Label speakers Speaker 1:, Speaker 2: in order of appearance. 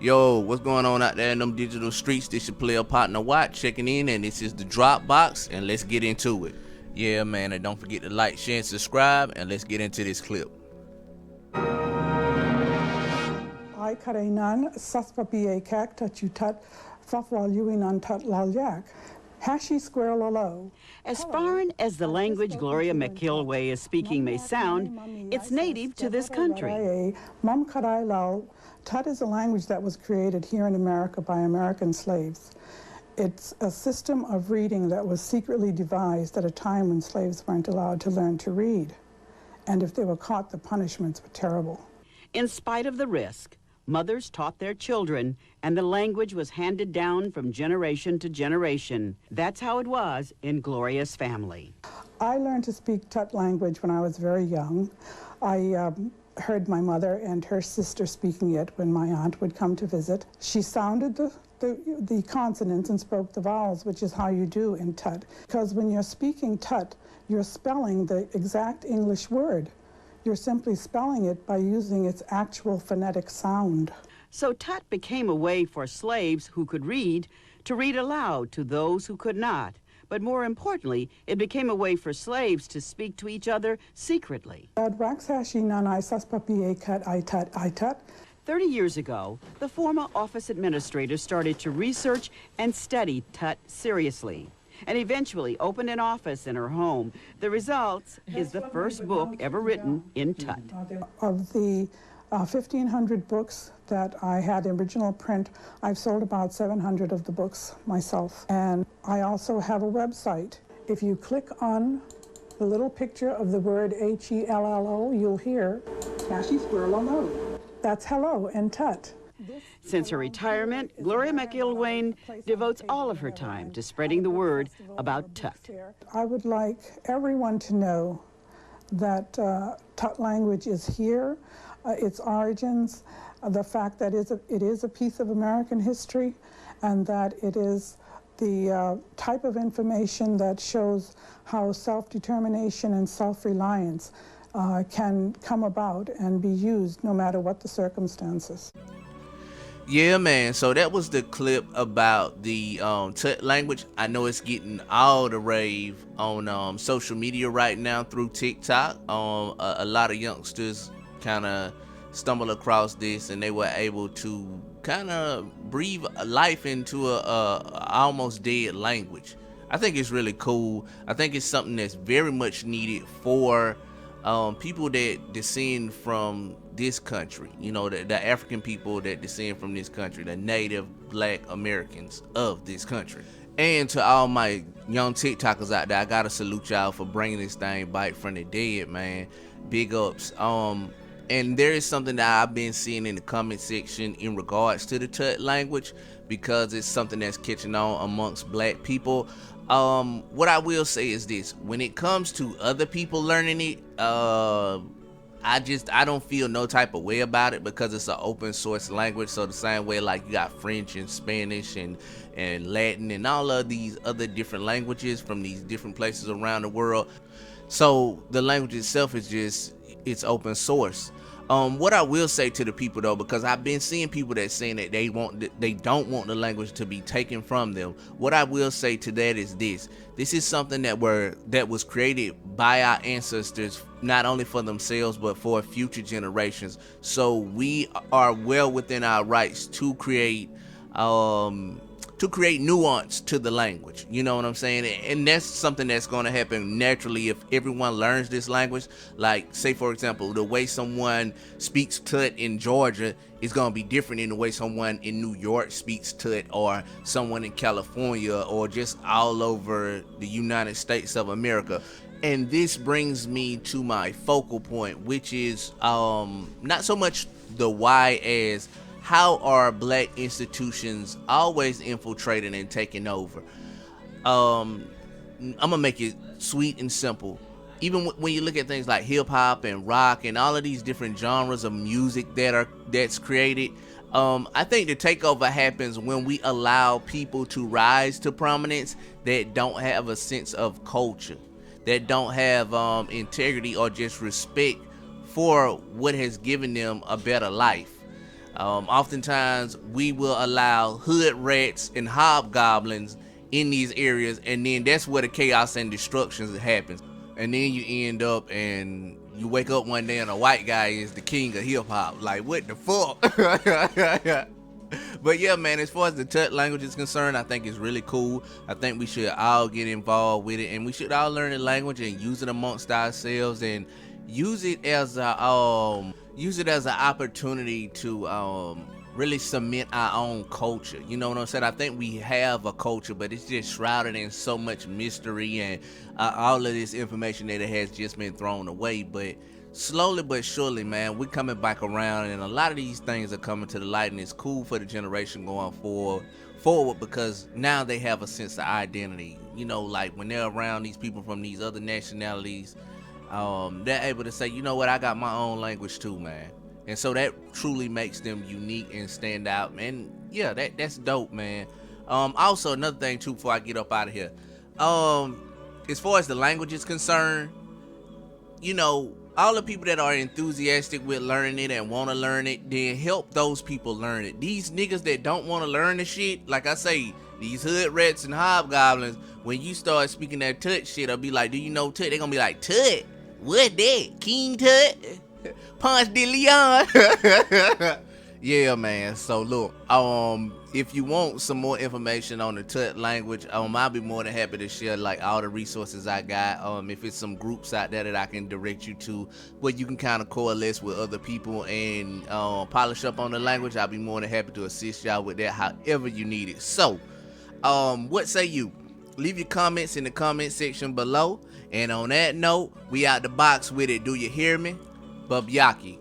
Speaker 1: Yo, what's going on out there in them digital streets? This your player partner Watt checking in, and this is the Dropbox, and let's get into it. Yeah, man, and don't forget to like, share, and subscribe, and let's get into this clip.
Speaker 2: I Karanan, Saspapi Kak, Tachutat, Fafwaluinan Tut Laljak. Hashi Square Lalo.
Speaker 3: As foreign as the language Gloria McIlway is speaking may sound, it's native to this country.
Speaker 2: Mam Karai Lal, Tut is a language that was created here in America by American slaves. It's a system of reading that was secretly devised at a time when slaves weren't allowed to learn to read. And if they were caught, the punishments were terrible.
Speaker 3: In spite of the risk, mothers taught their children, and the language was handed down from generation to generation. That's how it was in Gloria's family.
Speaker 2: I learned to speak Tut language when I was very young. I heard my mother and her sister speaking it when my aunt would come to visit. She sounded the consonants and spoke the vowels, which is how you do in Tut. Because when you're speaking Tut, you're spelling the exact English word. You're simply spelling it by using its actual phonetic sound.
Speaker 3: So Tut became a way for slaves who could read to read aloud to those who could not. But more importantly, it became a way for slaves to speak to each other secretly. 30 years ago, the former office administrator started to research and study Tut seriously, and eventually opened an office in her home. The result is the first book ever written in Tut.
Speaker 2: Of the 1,500 books that I had in original print, I've sold about 700 of the books myself. And I also have a website. If you click on the little picture of the word H-E-L-L-O, you'll hear Tashi Squirrel. That's hello in Tut.
Speaker 3: Since her retirement, Gloria McIlwain devotes all of her time to spreading the word about Tut.
Speaker 2: I would like everyone to know that Tut language is here, its origins, the fact that it is a piece of American history, and that it is the type of information that shows how self-determination and self-reliance can come about and be used no matter what the circumstances.
Speaker 1: Yeah, man, so that was the clip about the Tut language. I know it's getting all the rave on social media right now through TikTok. A lot of youngsters kind of stumble across this, and they were able to kind of breathe life into a almost dead language. I think it's really cool. I think it's something that's very much needed for people that descend from this country, you know, the African people that descend from this country, the native black Americans of this country. And to all my young TikTokers out there, I gotta salute y'all for bringing this thing back from the dead, man. Big ups. And there is something that I've been seeing in the comment section in regards to the Tut language, because it's something that's catching on amongst black people. What I will say is this: when it comes to other people learning it, I don't feel no type of way about it, because it's an open source language. So the same way like you got French and Spanish and Latin and all of these other different languages from these different places around the world. So the language itself is it's open source. What I will say to the people though, because I've been seeing people that saying that they don't want the language to be taken from them. What I will say to that is this is something that was created by our ancestors, not only for themselves but for future generations. So we are well within our rights to create nuance to the language, you know what I'm saying? And that's something that's going to happen naturally if everyone learns this language. Like, say for example, the way someone speaks Tut in Georgia is going to be different than the way someone in New York speaks Tut, or someone in California, or just all over the United States of America. And this brings me to my focal point, which is not so much the why as how are black institutions always infiltrating and taking over. I'm gonna make it sweet and simple. Even when you look at things like hip hop and rock and all of these different genres of music that's created, I think the takeover happens when we allow people to rise to prominence that don't have a sense of culture, that don't have integrity or just respect for what has given them a better life. Oftentimes we will allow hood rats and hobgoblins in these areas, and then that's where the chaos and destruction happens. And then you end up and you wake up one day and a white guy is the king of hip hop. Like, what the fuck? But yeah, man, as far as the Tut language is concerned, I think it's really cool. I think we should all get involved with it, and we should all learn the language and use it amongst ourselves, and use it as an opportunity to really cement our own culture. You know what I'm saying? I think we have a culture, but it's just shrouded in so much mystery and all of this information that it has just been thrown away. But slowly but surely, man, we're coming back around, and a lot of these things are coming to the light, and it's cool for the generation going forward because now they have a sense of identity. You know, like when they're around these people from these other nationalities, they're able to say, you know what, I got my own language too, man. And so that truly makes them unique and stand out, and yeah, that's dope, man. Also, another thing too, before I get up out of here, as far as the language is concerned, you know, all the people that are enthusiastic with learning it and want to learn it, then help those people learn it. These niggas that don't want to learn the shit, like I say, these hood rats and hobgoblins, when you start speaking that Tut shit, I'll be like, do you know Tut? They're gonna be like, Tut? What that? King Tut? Ponce de Leon? Yeah, man. So look, if you want some more information on the Tut language, I'll be more than happy to share like all the resources I got. If it's some groups out there that I can direct you to where you can kind of coalesce with other people and polish up on the language, I'll be more than happy to assist y'all with that however you need it. So, what say you? Leave your comments in the comment section below. And on that note, we out the box with it. Do you hear me? Babyaki.